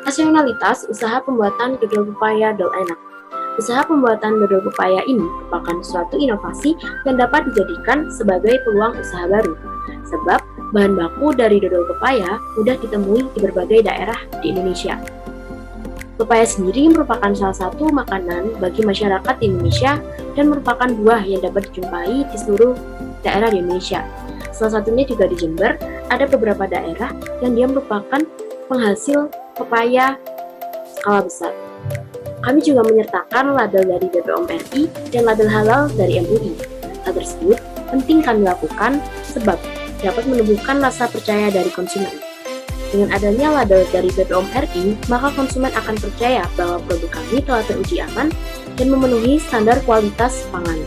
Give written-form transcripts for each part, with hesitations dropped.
Rasionalitas usaha pembuatan dodol pepaya dol enak. Usaha pembuatan dodol pepaya ini merupakan suatu inovasi yang dapat dijadikan sebagai peluang usaha baru. Sebab bahan baku dari dodol pepaya mudah ditemui di berbagai daerah di Indonesia. Pepaya sendiri merupakan salah satu makanan bagi masyarakat di Indonesia dan merupakan buah yang dapat dijumpai di seluruh daerah di Indonesia. Salah satunya juga di Jember, ada beberapa daerah yang dia merupakan penghasil pepaya skala besar. Kami juga menyertakan label dari BPOM RI dan label halal dari MUI. Hal tersebut penting kami lakukan sebab dapat menumbuhkan rasa percaya dari konsumen. Dengan adanya label dari BPOM RI, maka konsumen akan percaya bahwa produk kami telah teruji aman dan memenuhi standar kualitas pangan.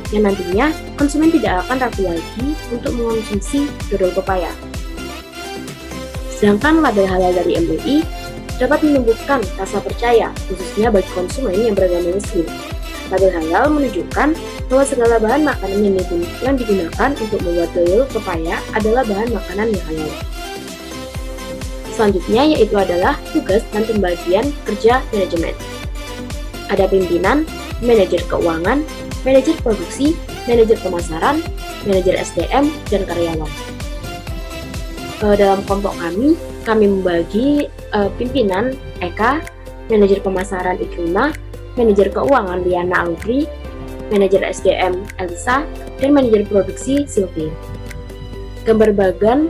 Yang nantinya, konsumen tidak akan ragu lagi untuk mengonsumsi dodol pepaya. Sedangkan label halal dari MUI dapat menumbuhkan rasa percaya, khususnya bagi konsumen yang beragama Muslim. Label halal menunjukkan bahwa segala bahan makanan yang digunakan untuk membuat dodol pepaya adalah bahan makanan yang halal. Selanjutnya yaitu adalah tugas dan pembagian kerja manajemen. Ada pimpinan, manajer keuangan, manajer produksi, manajer pemasaran, manajer SDM, dan karyawan. Dalam kelompok kami membagi pimpinan Eka, manajer pemasaran Ikrima, manajer keuangan Liana Audrey, manajer SDM Elisa, dan manajer produksi Sylvie. Gambar bagan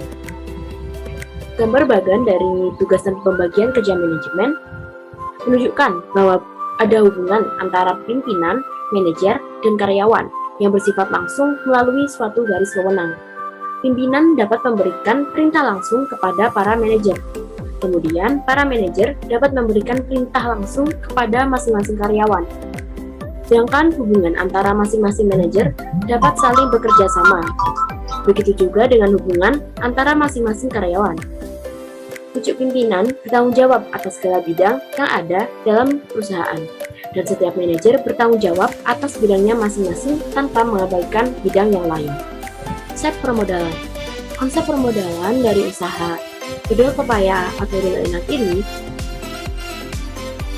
dari tugas dan pembagian kerja manajemen menunjukkan bahwa ada hubungan antara pimpinan, manajer, dan karyawan yang bersifat langsung melalui suatu garis wewenang. Pimpinan dapat memberikan perintah langsung kepada para manajer. Kemudian, para manajer dapat memberikan perintah langsung kepada masing-masing karyawan. Sedangkan hubungan antara masing-masing manajer dapat saling bekerja sama. Begitu juga dengan hubungan antara masing-masing karyawan. Pucuk pimpinan bertanggung jawab atas segala bidang yang ada dalam perusahaan, dan setiap manajer bertanggung jawab atas bidangnya masing-masing tanpa mengabaikan bidang yang lain. Konsep permodalan. Konsep permodalan dari usaha dodol pepaya atau dodol enak ini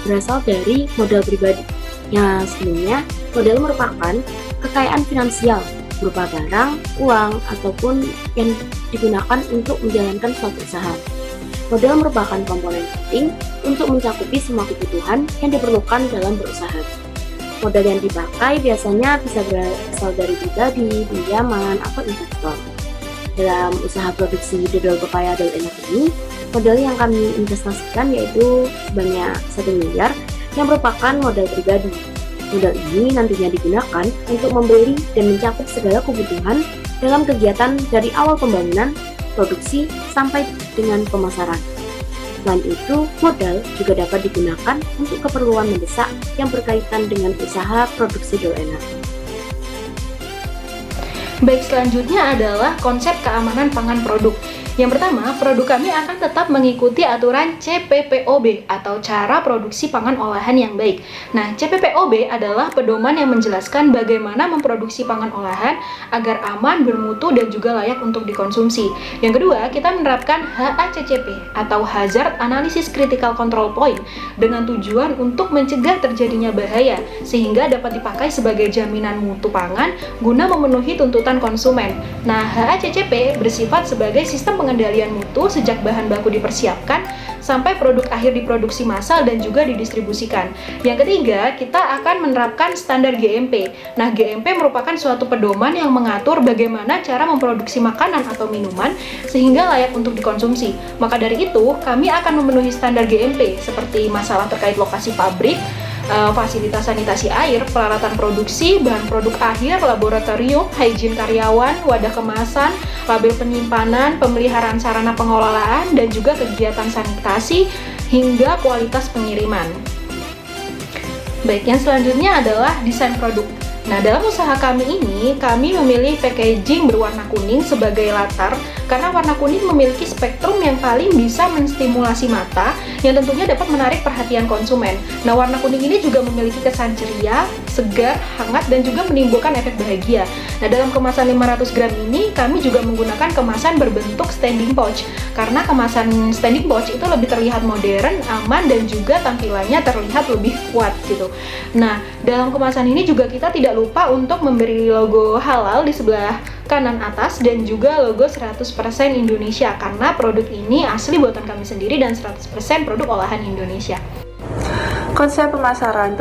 berasal dari modal pribadi. Yang sebelumnya, modal merupakan kekayaan finansial berupa barang, uang, ataupun yang digunakan untuk menjalankan suatu usaha. Modal merupakan komponen penting untuk mencakupi semua kebutuhan yang diperlukan dalam berusaha. Modal yang dipakai biasanya bisa berasal dari pribadi, pinjaman, atau investor. Dalam usaha produksi dodol pepaya dol enak ini, modal yang kami investasikan yaitu sebanyak 1 miliar yang merupakan modal pribadi. Modal ini nantinya digunakan untuk membeli dan mencakup segala kebutuhan dalam kegiatan dari awal pembangunan, produksi, sampai dengan pemasaran. Selain itu, modal juga dapat digunakan untuk keperluan mendesak yang berkaitan dengan usaha produksi dol enak. Baik, selanjutnya adalah konsep keamanan pangan produk. Yang pertama, produk kami akan tetap mengikuti aturan CPPOB atau cara produksi pangan olahan yang baik. Nah, CPPOB adalah pedoman yang menjelaskan bagaimana memproduksi pangan olahan agar aman, bermutu, dan juga layak untuk dikonsumsi. Yang kedua, kita menerapkan HACCP atau Hazard Analysis Critical Control Point dengan tujuan untuk mencegah terjadinya bahaya sehingga dapat dipakai sebagai jaminan mutu pangan guna memenuhi tuntutan konsumen. Nah, HACCP bersifat sebagai sistem pengendalian mutu sejak bahan baku dipersiapkan sampai produk akhir diproduksi massal dan juga didistribusikan. Yang ketiga, kita akan menerapkan standar GMP. Nah, GMP merupakan suatu pedoman yang mengatur bagaimana cara memproduksi makanan atau minuman sehingga layak untuk dikonsumsi. Maka dari itu, kami akan memenuhi standar GMP seperti masalah terkait lokasi pabrik, fasilitas sanitasi air, peralatan produksi, bahan produk akhir, laboratorium, hygiene karyawan, wadah kemasan, label penyimpanan, pemeliharaan sarana pengelolaan, dan juga kegiatan sanitasi hingga kualitas pengiriman. Baik, yang selanjutnya adalah desain produk. Nah, dalam usaha kami ini, kami memilih packaging berwarna kuning sebagai latar karena warna kuning memiliki spektrum yang paling bisa menstimulasi mata yang tentunya dapat menarik perhatian konsumen. Nah, warna kuning ini juga memiliki kesan ceria, segar, hangat, dan juga menimbulkan efek bahagia. Nah, dalam kemasan 500 gram ini, kami juga menggunakan kemasan berbentuk standing pouch. karena kemasan standing pouch itu lebih terlihat modern, aman, dan juga tampilannya terlihat lebih kuat gitu. Nah, dalam kemasan ini juga kita tidak lupa untuk memberi logo halal di sebelah kanan atas dan juga logo 100% Indonesia, karena produk ini asli buatan kami sendiri dan 100% produk olahan Indonesia. Konsep pemasaran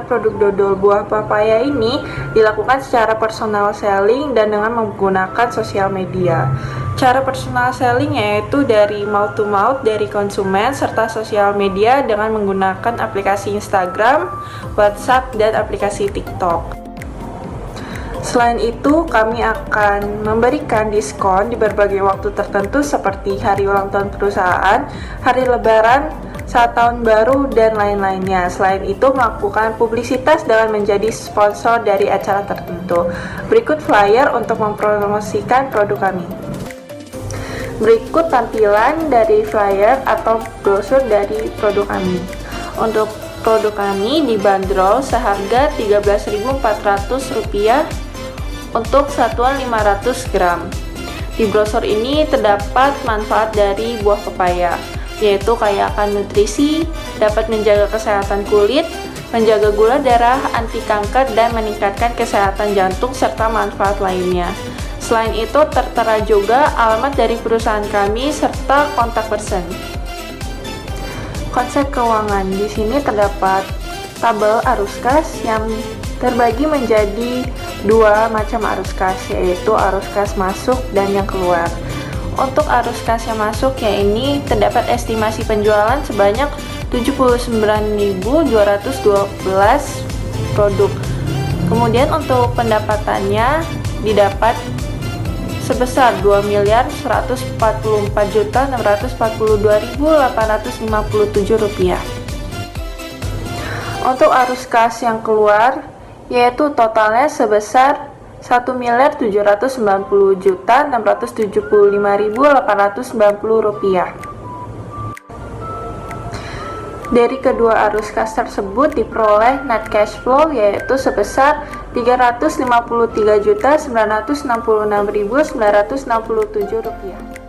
produk dodol buah papaya ini dilakukan secara personal selling dan dengan menggunakan sosial media. Cara personal selling yaitu dari mouth to mouth dari konsumen serta sosial media dengan menggunakan aplikasi Instagram, WhatsApp, dan aplikasi TikTok. Selain itu, kami akan memberikan diskon di berbagai waktu tertentu seperti hari ulang tahun perusahaan, hari lebaran, saat tahun baru, dan lain-lainnya. Selain itu, melakukan publisitas dengan menjadi sponsor dari acara tertentu. Berikut flyer untuk mempromosikan produk kami. Berikut tampilan dari flyer atau brosur dari produk kami. Untuk produk kami dibanderol seharga Rp13.400 untuk satuan 500 gram. Di brosur ini terdapat manfaat dari buah pepaya, yaitu kaya akan nutrisi, dapat menjaga kesehatan kulit, menjaga gula darah, anti kanker, dan meningkatkan kesehatan jantung serta manfaat lainnya. Selain itu, tertera juga alamat dari perusahaan kami serta kontak person. Konsep keuangan di sini terdapat tabel arus kas yang terbagi menjadi dua macam arus kas, yaitu arus kas masuk dan yang keluar. Untuk arus kas yang masuk ya ini terdapat estimasi penjualan sebanyak 79.212 produk. Kemudian untuk pendapatannya didapat sebesar Rp2.144.642.857. Untuk arus kas yang keluar yaitu totalnya sebesar Rp1.790.675.890. Dari kedua arus kas tersebut diperoleh net cash flow yaitu sebesar Rp353.966.967.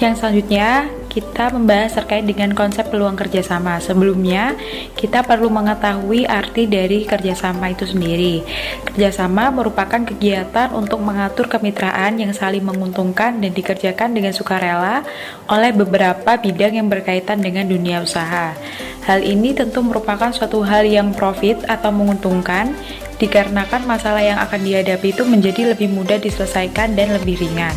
Yang selanjutnya, kita membahas terkait dengan konsep peluang kerjasama. Sebelumnya, kita perlu mengetahui arti dari kerjasama itu sendiri. Kerjasama merupakan kegiatan untuk mengatur kemitraan yang saling menguntungkan dan dikerjakan dengan sukarela oleh beberapa bidang yang berkaitan dengan dunia usaha. Hal ini tentu merupakan suatu hal yang profit atau menguntungkan, dikarenakan masalah yang akan dihadapi itu menjadi lebih mudah diselesaikan dan lebih ringan.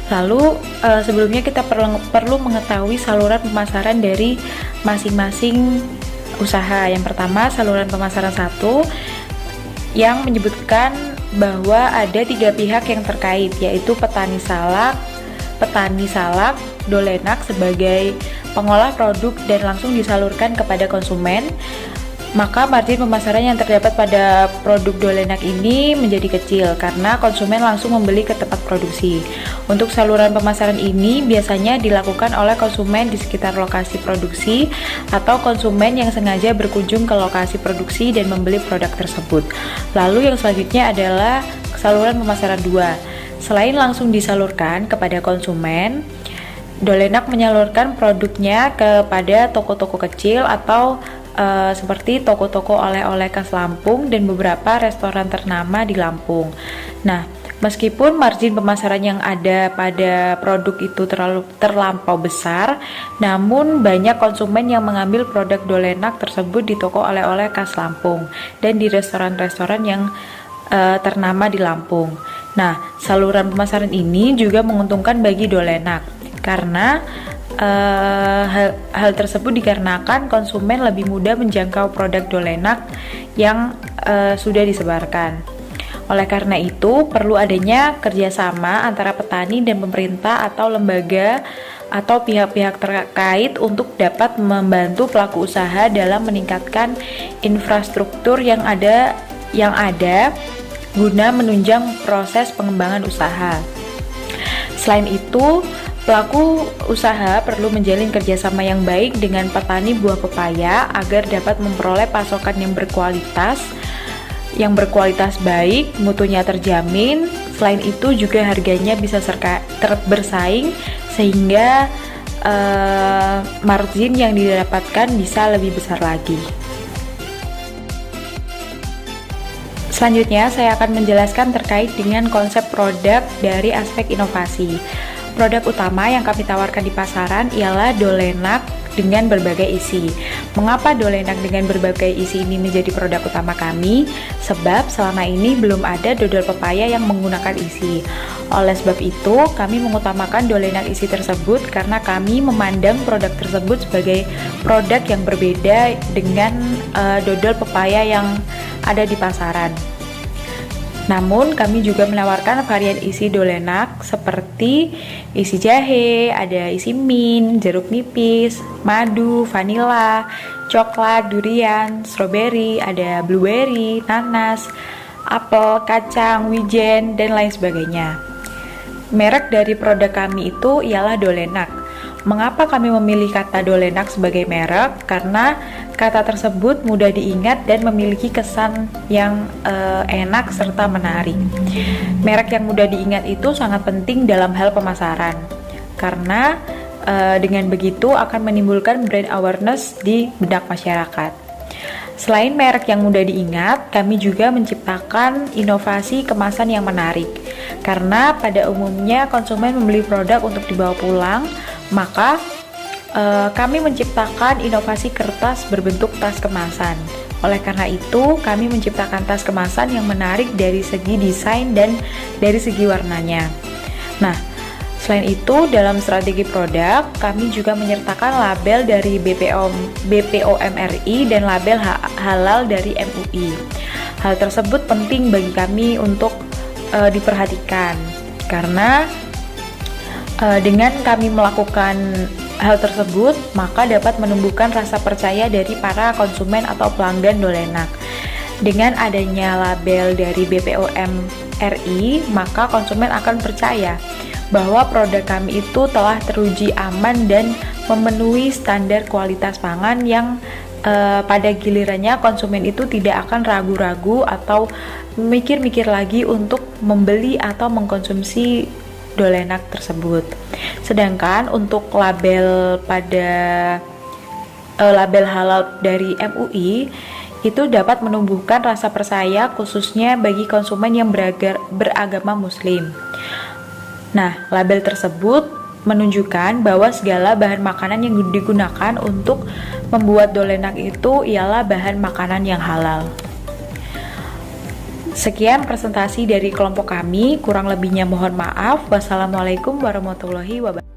Lalu sebelumnya kita perlu mengetahui saluran pemasaran dari masing-masing usaha. Yang pertama, saluran pemasaran 1 yang menyebutkan bahwa ada 3 pihak yang terkait, yaitu petani salak, Dolenak sebagai pengolah produk dan langsung disalurkan kepada konsumen. Maka margin pemasaran yang terdapat pada produk Dolenak ini menjadi kecil karena konsumen langsung membeli ke tempat produksi. Untuk saluran pemasaran ini biasanya dilakukan oleh konsumen di sekitar lokasi produksi atau konsumen yang sengaja berkunjung ke lokasi produksi dan membeli produk tersebut. Lalu yang selanjutnya adalah saluran pemasaran 2. Selain langsung disalurkan kepada konsumen, Dolenak menyalurkan produknya kepada toko-toko kecil atau seperti toko-toko oleh-oleh khas Lampung dan beberapa restoran ternama di Lampung. Nah, meskipun margin pemasaran yang ada pada produk itu terlampau besar, namun banyak konsumen yang mengambil produk Dolenak tersebut di toko oleh-oleh khas Lampung dan di restoran-restoran yang ternama di Lampung. Nah, saluran pemasaran ini juga menguntungkan bagi Dolenak karena hal tersebut dikarenakan konsumen lebih mudah menjangkau produk Dolenak yang sudah disebarkan. Oleh karena itu, perlu adanya kerjasama antara petani dan pemerintah atau lembaga atau pihak-pihak terkait untuk dapat membantu pelaku usaha dalam meningkatkan infrastruktur yang ada guna menunjang proses pengembangan usaha. Selain itu, pelaku usaha perlu menjalin kerjasama yang baik dengan petani buah pepaya agar dapat memperoleh pasokan yang berkualitas baik, mutunya terjamin, Selain itu juga harganya bisa bersaing sehingga margin yang didapatkan bisa lebih besar lagi. Selanjutnya saya akan menjelaskan terkait dengan konsep produk dari aspek inovasi. Produk utama yang kami tawarkan di pasaran ialah dolenak dengan berbagai isi. Mengapa dolenak dengan berbagai isi ini menjadi produk utama kami? Sebab selama ini belum ada dodol pepaya yang menggunakan isi. Oleh sebab itu, kami mengutamakan dolenak isi tersebut karena kami memandang produk tersebut sebagai produk yang berbeda dengan dodol pepaya yang ada di pasaran. Namun, kami juga menawarkan varian isi dolenak seperti isi jahe, ada isi mint, jeruk nipis, madu, vanila, coklat, durian, stroberi, ada blueberry, nanas, apel, kacang, wijen, dan lain sebagainya. Merek dari produk kami itu ialah dolenak. Mengapa kami memilih kata dolenak sebagai merek? Karena kata tersebut mudah diingat dan memiliki kesan yang enak serta menarik. Merek yang mudah diingat itu sangat penting dalam hal pemasaran, karena dengan begitu akan menimbulkan brand awareness di benak masyarakat. Selain merek yang mudah diingat, kami juga menciptakan inovasi kemasan yang menarik. Karena pada umumnya konsumen membeli produk untuk dibawa pulang, maka kami menciptakan inovasi kertas berbentuk tas kemasan. Oleh karena itu, kami menciptakan tas kemasan yang menarik dari segi desain dan dari segi warnanya. Nah, selain itu, dalam strategi produk, kami juga menyertakan label dari BPOM RI dan label halal dari MUI. Hal tersebut penting bagi kami untuk diperhatikan, karena dengan kami melakukan hal tersebut, maka dapat menumbuhkan rasa percaya dari para konsumen atau pelanggan dolenak. Dengan adanya label dari BPOM RI, maka konsumen akan percaya bahwa produk kami itu telah teruji aman dan memenuhi standar kualitas pangan yang pada gilirannya konsumen itu tidak akan ragu-ragu atau mikir-mikir lagi untuk membeli atau mengkonsumsi dolenak tersebut. Sedangkan untuk label halal dari MUI itu dapat menumbuhkan rasa percaya khususnya bagi konsumen yang beragama Muslim. Nah, label tersebut menunjukkan bahwa segala bahan makanan yang digunakan untuk membuat dolenak itu ialah bahan makanan yang halal. Sekian presentasi dari kelompok kami, kurang lebihnya mohon maaf. Wassalamualaikum warahmatullahi wabarakatuh.